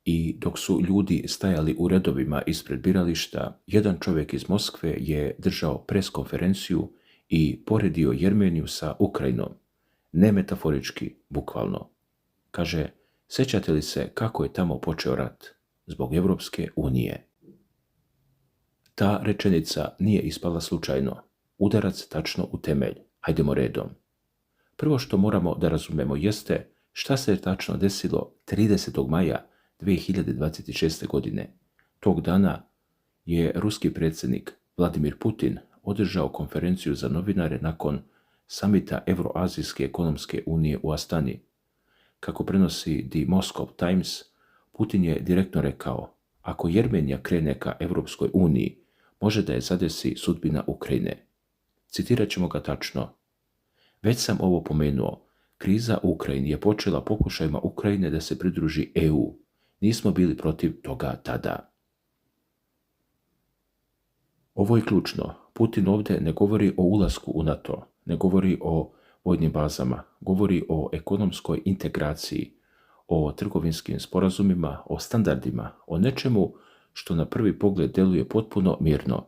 I dok su ljudi stajali u redovima ispred birališta, jedan čovjek iz Moskve je držao pres konferenciju i poredio Jermeniju sa Ukrajinom. Ne metaforički, bukvalno. Kaže, sjećate li se kako je tamo počeo rat? Zbog Evropske unije. Ta rečenica nije ispala slučajno. Udarac tačno u temelj. Hajdemo redom. Prvo što moramo da razumemo jeste šta se tačno desilo 30. maja 2026. godine. Tog dana je ruski predsjednik Vladimir Putin održao konferenciju za novinare nakon samita Euroazijske ekonomske unije u Astani. Kako prenosi The Moscow Times, Putin je direktno rekao, ako Jermenija krene ka Evropskoj uniji, može da je zadesi sudbina Ukrajine. Citirat ćemo ga tačno. Već sam ovo pomenuo, kriza u Ukrajini je počela pokušajima Ukrajine da se pridruži EU. Nismo bili protiv toga tada. Ovo je ključno. Putin ovdje ne govori o ulasku u NATO, ne govori o vojnim bazama, govori o ekonomskoj integraciji, o trgovinskim sporazumima, o standardima, o nečemu što na prvi pogled deluje potpuno mirno.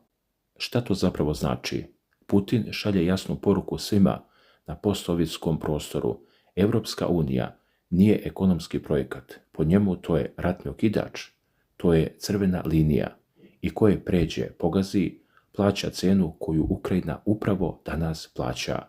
Šta to zapravo znači? Putin šalje jasnu poruku svima na postsovjetskom prostoru. Evropska unija nije ekonomski projekat. Po njemu to je ratni okidač. To je crvena linija. I ko je pređe, pogazi, plaća cenu koju Ukrajina upravo danas plaća.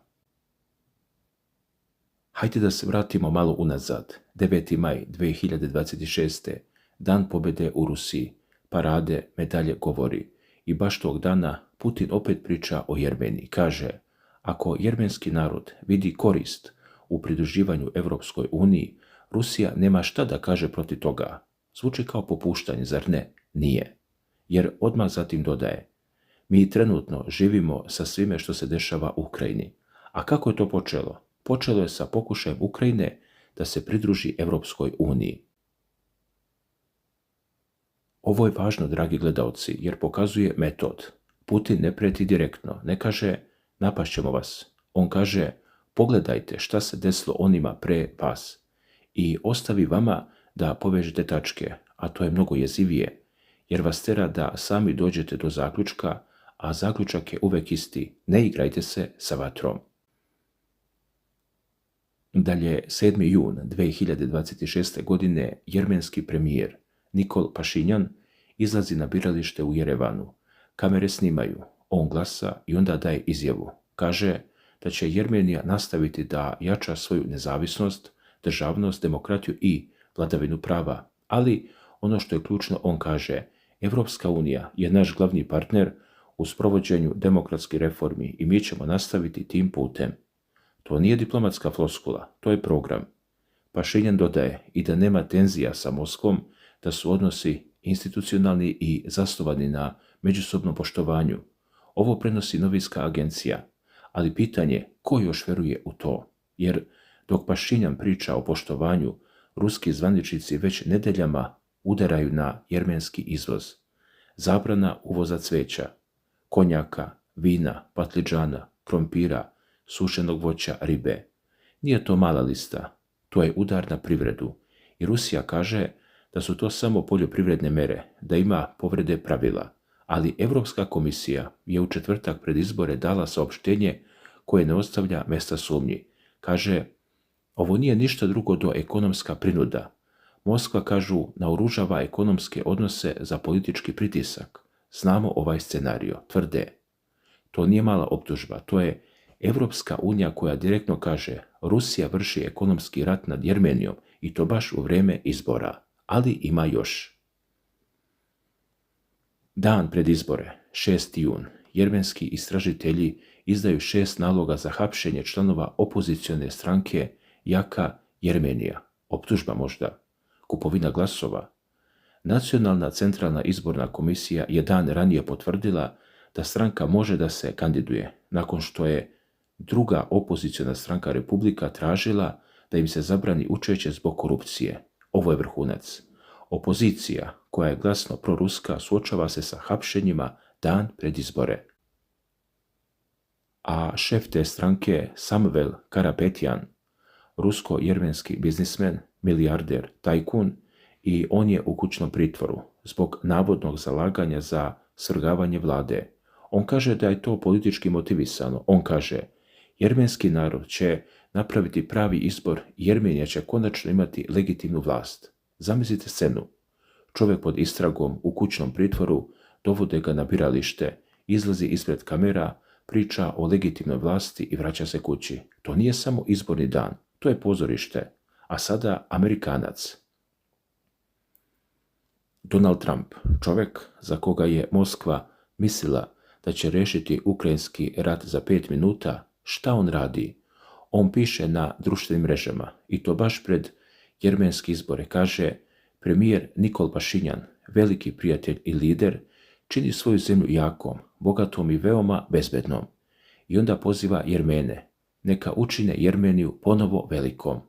Hajde da se vratimo malo unazad. 9. maj 2026. Dan pobjede u Rusiji. Parade, medalje govori. I baš tog dana Putin opet priča o Jermeniji. Kaže, ako jermenski narod vidi korist u pridruživanju Evropskoj uniji, Rusija nema šta da kaže protiv toga. Zvuči kao popuštanje, zar ne? Nije. Jer odmah zatim dodaje, mi trenutno živimo sa svime što se dešava u Ukrajini. A kako je to počelo? Počelo je sa pokušajem Ukrajine da se pridruži Evropskoj uniji. Ovo je važno, dragi gledaoci, jer pokazuje metod. Putin ne prijeti direktno, ne kaže napašćemo vas. On kaže pogledajte šta se desilo onima pre vas i ostavi vama da povežete tačke, a to je mnogo jezivije, jer vas tera da sami dođete do zaključka, a zaključak je uvek isti, ne igrajte se sa vatrom. Dalje, 7. jun 2026. godine jermenski premijer Nikol Pašinjan izlazi na biralište u Jerevanu. Kamere snimaju, on glasa i onda daje izjavu. Kaže da će Jermenija nastaviti da jača svoju nezavisnost, državnost, demokratiju i vladavinu prava. Ali, ono što je ključno, on kaže, Evropska unija je naš glavni partner u sprovođenju demokratskih reformi i mi ćemo nastaviti tim putem. To nije diplomatska floskula, to je program. Pašinjan dodaje i da nema tenzija sa Moskvom, da su odnosi institucionalni i zasnovani na međusobnom poštovanju. Ovo prenosi novinska agencija, ali pitanje ko još veruje u to, jer dok Pašinjan priča o poštovanju, ruski zvaničnici već nedeljama udaraju na jermenski izvoz. Zabrana uvoza cveća, konjaka, vina, patlidžana, krompira, sušenog voća, ribe. Nije to mala lista, to je udar na privredu i Rusija kaže da su to samo poljoprivredne mere, da ima povrede pravila, ali Evropska komisija je u četvrtak pred izbore dala saopštenje koje ne ostavlja mesta sumnji. Kaže, ovo nije ništa drugo do ekonomska prinuda. Moskva, kažu, naoružava ekonomske odnose za politički pritisak. Znamo ovaj scenario, tvrde. To nije mala optužba, to je Evropska unija koja direktno kaže Rusija vrši ekonomski rat nad Jermenijom i to baš u vrijeme izbora. Ali ima još. Dan pred izbore, 6. jun, jermenski istražitelji izdaju 6 naloga za hapšenje članova opozicione stranke Jaka Jermenija. Optužba možda. Kupovina glasova. Nacionalna centralna izborna komisija je dan ranije potvrdila da stranka može da se kandiduje, nakon što je druga opoziciona stranka Republika tražila da im se zabrani učešće zbog korupcije. Ovo je vrhunac. Opozicija, koja je glasno proruska, suočava se sa hapšenjima dan pred izbore. A šef te stranke Samuel Karapetjan, rusko-jermenski biznismen, milijarder, tajkun i on je u kućnom pritvoru zbog navodnog zalaganja za svrgavanje vlade. On kaže da je to politički motivisano. On kaže, jermenski narod će napraviti pravi izbor i Jermenija će konačno imati legitimnu vlast. Zamislite scenu. Čovjek pod istragom u kućnom pritvoru, dovode ga na biralište, izlazi ispred kamera, priča o legitimnoj vlasti i vraća se kući. To nije samo izborni dan, to je pozorište. A sada Amerikanac. Donald Trump, čovjek za koga je Moskva mislila da će rešiti ukrajinski rat za 5 minuta, šta on radi? On piše na društvenim mrežama, i to baš pred jermenske izbore, kaže, premijer Nikol Pašinjan, veliki prijatelj i lider, čini svoju zemlju jakom, bogatom i veoma bezbednom. I onda poziva Jermene, neka učine Jermeniju ponovo velikom.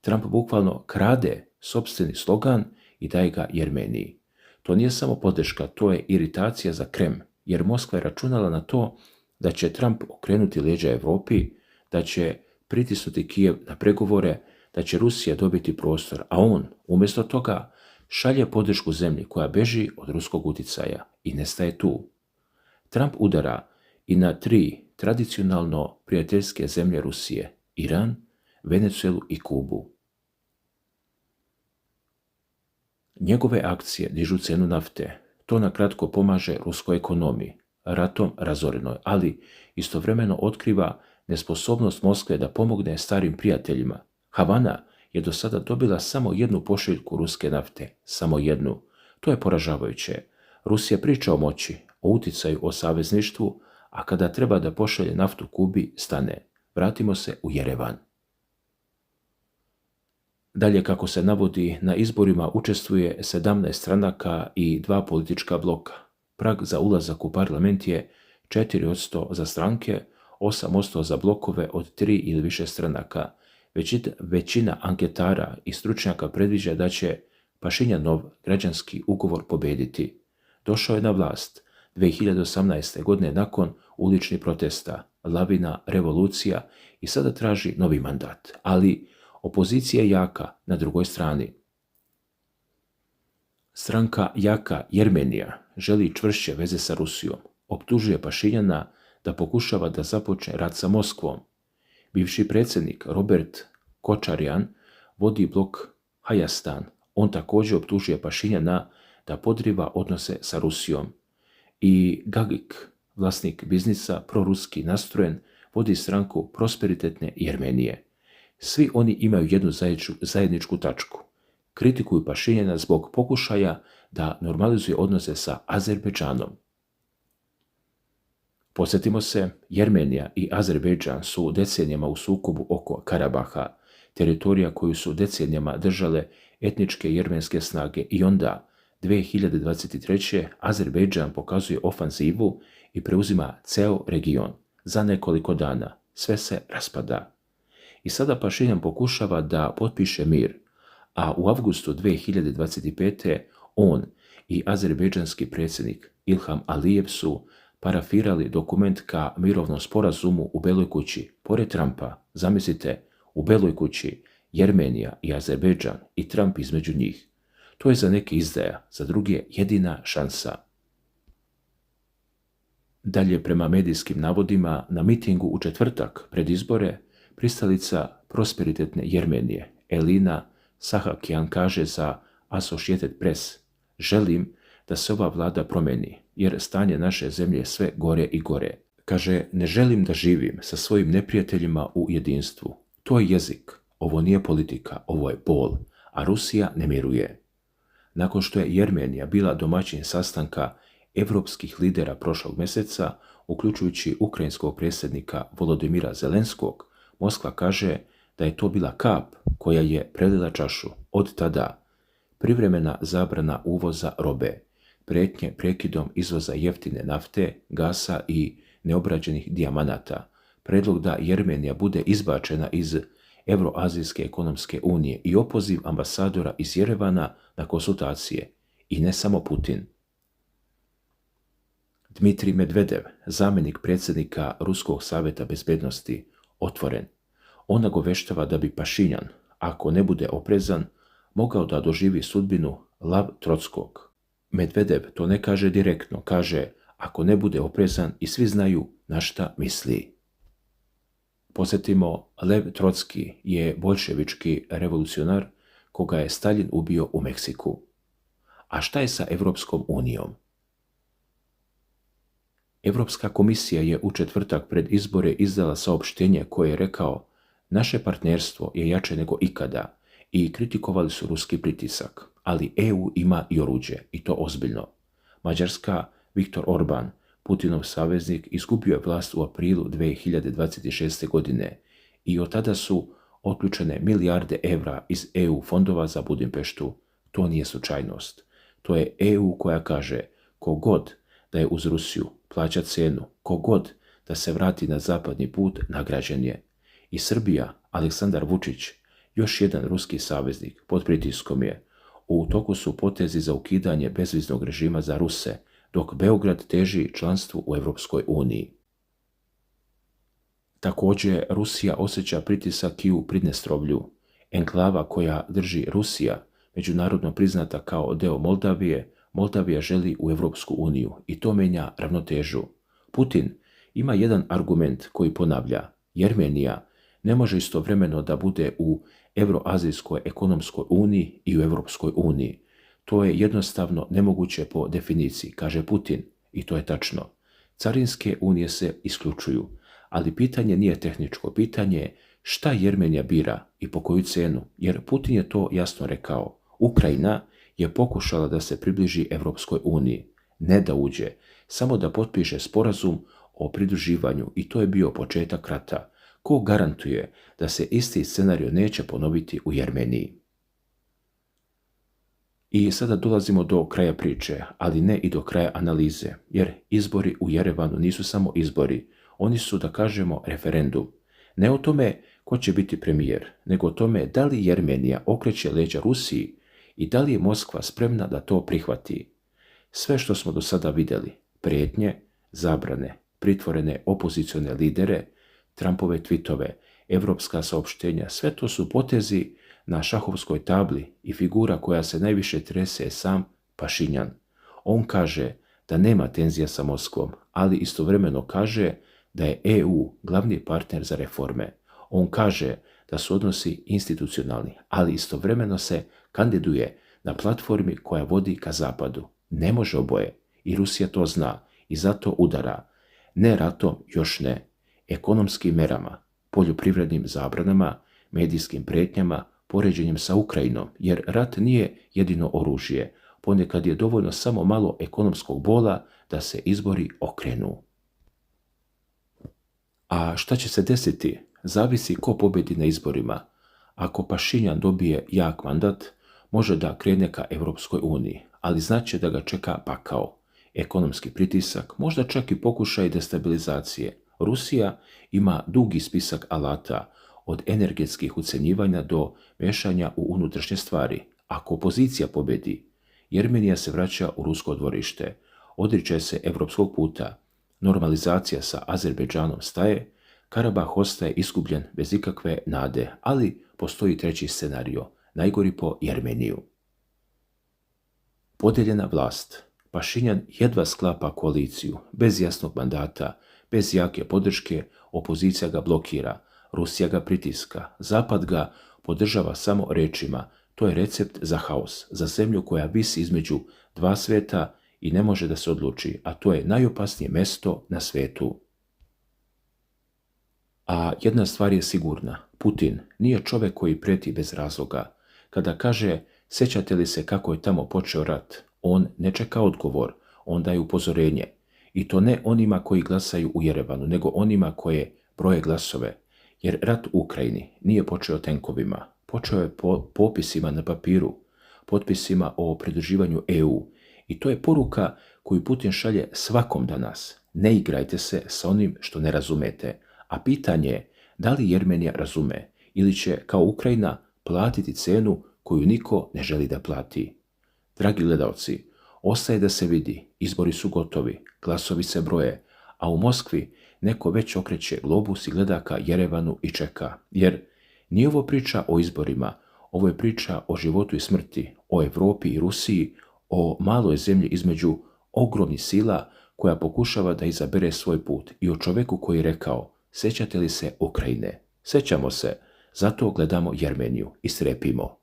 Trump bukvalno krade sopstveni slogan i daje ga Jermeniji. To nije samo podrška, to je iritacija za Kreml, jer Moskva je računala na to da će Trump okrenuti leđa Europi, da će pritisnuti Kijev na pregovore, da će Rusija dobiti prostor, a on, umjesto toga, šalje podršku zemlji koja beži od ruskog utjecaja i nestaje tu. Trump udara i na 3 tradicionalno prijateljske zemlje Rusije, Iran, Venezuelu i Kubu. Njegove akcije dižu cenu nafte. To nakratko pomaže ruskoj ekonomiji, ratom razorenoj, ali istovremeno otkriva nesposobnost Moskve da pomogne starim prijateljima. Havana je do sada dobila samo 1 pošiljku ruske nafte, samo 1. To je poražavajuće. Rusija priča o moći, o utjecaju, o savezništvu, a kada treba da pošalje naftu Kubi, stane. Vratimo se u Jerevan. Dalje, kako se navodi, na izborima učestvuje 17 stranaka i 2 politička bloka. Prag za ulazak u parlament je 4% za stranke, 8% za blokove od 3 ili više stranaka. Većina anketara i stručnjaka predviđa da će Pašinjanov građanski ugovor pobediti. Došao je na vlast 2018. godine nakon uličnih protesta, lavina, revolucija i sada traži novi mandat, ali opozicija je jaka na drugoj strani. Stranka Jaka Jermenija želi čvršće veze sa Rusijom, optužuje Pašinjana da pokušava da započne rat sa Moskvom. Bivši predsjednik Robert Kočarjan vodi blok Hayastan. On također optužuje Pašinjana da podriva odnose sa Rusijom. I Gagik, vlasnik biznisa, proruski nastrojen, vodi stranku Prosperitetne Jermenije. Svi oni imaju jednu zajedničku tačku. Kritikuju Pašinjana zbog pokušaja da normalizuje odnose sa Azerbejdžanom. Podsjetimo se, Jermenija i Azerbejdžan su decenijama u sukobu oko Karabaha, teritorija koju su decenijama držale etničke jermenske snage, i onda 2023. Azerbejdžan pokazuje ofanzivu i preuzima ceo region. Za nekoliko dana sve se raspada. I sada Pašinjan pokušava da potpiše mir, a u avgustu 2025. on i azerbejdžanski predsjednik Ilham Alijev su parafirali dokument ka mirovnom sporazumu u Beloj kući. Pored Trumpa, zamislite, u Beloj kući Jermenija i Azerbejdžan i Trump između njih. To je za neke izdaja, za druge jedina šansa. Dalje, prema medijskim navodima, na mitingu u četvrtak pred izbore, pristalica Prosperitetne Jermenije, Elina Sahakjan, kaže za Associated Press: želim da se ova vlada promeni, jer stanje naše zemlje je sve gore i gore. Kaže, ne želim da živim sa svojim neprijateljima u jedinstvu. To je jezik, ovo nije politika, ovo je bol, a Rusija ne miruje. Nakon što je Jermenija bila domaćin sastanka evropskih lidera prošlog mjeseca, uključujući ukrajinskog predsjednika Volodimira Zelenskog, Moskva kaže da je to bila kap koja je prelila čašu. Od tada privremena zabrana uvoza robe, prijetnje prekidom izvoza jeftine nafte, gasa i neobrađenih dijamanata, predlog da Jermenija bude izbačena iz Evroazijske ekonomske unije i opoziv ambasadora iz Jerevana na konsultacije. I ne samo Putin. Dmitrij Medvedev, zamjenik predsjednika Ruskog savjeta bezbednosti, otvoren. On nagoveštava da bi Pašinjan, ako ne bude oprezan, mogao da doživi sudbinu Lav Trotskog. Medvedev to ne kaže direktno, kaže ako ne bude oprezan i svi znaju na šta misli. Podsjetimo, Lev Trotski je boljševički revolucionar koga je Stalin ubio u Meksiku. A šta je sa Evropskom unijom? Europska komisija je u četvrtak pred izbore izdala saopštenje koje je rekao naše partnerstvo je jače nego ikada i kritikovali su ruski pritisak, ali EU ima i oruđe i to ozbiljno. Mađarska, Viktor Orban, Putinov saveznik, izgubio je vlast u aprilu 2026. godine i od tada su otključene milijarde evra iz EU fondova za Budimpeštu. To nije slučajnost. To je EU koja kaže kogod da je uz Rusiju plaća cenu, kogod da se vrati na zapadni put nagrađen je. I Srbija, Aleksandar Vučić, još jedan ruski saveznik, pod pritiskom je. U toku su potezi za ukidanje bezviznog režima za Ruse, dok Beograd teži članstvu u Europskoj uniji. Također, Rusija osjeća pritisak i u Pridnestrovlju, enklava koja drži Rusija, međunarodno priznata kao deo Moldavije. Moldavija želi u Europsku uniju i to menja ravnotežu. Putin ima jedan argument koji ponavlja. Jermenija ne može istovremeno da bude u Euroazijskoj ekonomskoj uniji i u Europskoj uniji. To je jednostavno nemoguće po definiciji, kaže Putin, i to je tačno. Carinske unije se isključuju, ali pitanje nije tehničko, pitanje je šta Jermenija bira i po koju cenu, jer Putin je to jasno rekao. Ukrajina je pokušala da se približi Europskoj uniji, ne da uđe, samo da potpiše sporazum o pridruživanju i to je bio početak rata. Ko garantuje da se isti scenario neće ponoviti u Jermeniji? I sada dolazimo do kraja priče, ali ne i do kraja analize, jer izbori u Jerevanu nisu samo izbori, oni su, da kažemo, referendum. Ne o tome ko će biti premijer, nego o tome da li Jermenija okreće leđa Rusiji i da li je Moskva spremna da to prihvati. Sve što smo do sada vidjeli, prijetnje, zabrane, pritvorene opozicione lidere, Trumpove tvitove, evropska saopštenja, sve to su potezi na šahovskoj tabli i figura koja se najviše trese je sam Pašinjan. On kaže da nema tenzija sa Moskvom, ali istovremeno kaže da je EU glavni partner za reforme. On kaže da su odnosi institucionalni, ali istovremeno se kandiduje na platformi koja vodi ka zapadu. Ne može oboje i Rusija to zna i zato udara. Ne ratom, još ne. Ekonomskim merama, poljoprivrednim zabranama, medijskim prijetnjama, poređenjem sa Ukrajinom, jer rat nije jedino oružje. Ponekad je dovoljno samo malo ekonomskog bola da se izbori okrenu. A šta će se desiti? Zavisi ko pobjedi na izborima. Ako Pašinjan dobije jak mandat, može da krene ka Europskoj uniji, ali znaće da ga čeka pakao. Ekonomski pritisak, možda čak i pokušaj destabilizacije. Rusija ima dugi spisak alata, od energetskih ucenjivanja do mešanja u unutrašnje stvari. Ako opozicija pobjedi, Jermenija se vraća u rusko dvorište, odriče se evropskog puta, normalizacija sa Azerbejdžanom staje, Karabah ostaje izgubljen bez ikakve nade, ali postoji treći scenario, najgori po Jermeniju. Podijeljena vlast. Pašinjan jedva sklapa koaliciju, bez jasnog mandata, bez jake podrške, opozicija ga blokira, Rusija ga pritiska, Zapad ga podržava samo rečima. To je recept za haos, za zemlju koja visi između dva sveta i ne može da se odluči, a to je najopasnije mesto na svetu. A jedna stvar je sigurna, Putin nije čovjek koji prijeti bez razloga. Kada kaže, sjećate li se kako je tamo počeo rat, on ne čeka odgovor, on daje upozorenje. I to ne onima koji glasaju u Jerevanu, nego onima koje broje glasove. Jer rat u Ukrajini nije počeo tenkovima, počeo je po popisima na papiru, potpisima o pridruživanju EU. I to je poruka koju Putin šalje svakom danas. Ne igrajte se sa onim što ne razumete. A pitanje je da li Jermenija razume ili će kao Ukrajina platiti cenu koju niko ne želi da plati. Dragi gledalci, ostaje da se vidi, izbori su gotovi, glasovi se broje, a u Moskvi neko već okreće globus i gleda ka Jerevanu i čeka. Jer nije ovo priča o izborima, Ovo je priča o životu i smrti, o Europi i Rusiji, o maloj zemlji između ogromnih sila koja pokušava da izabere svoj put i o čoveku koji je rekao: sjećate li se Ukrajine? Sjećamo se, zato gledamo Jermeniju i strepimo.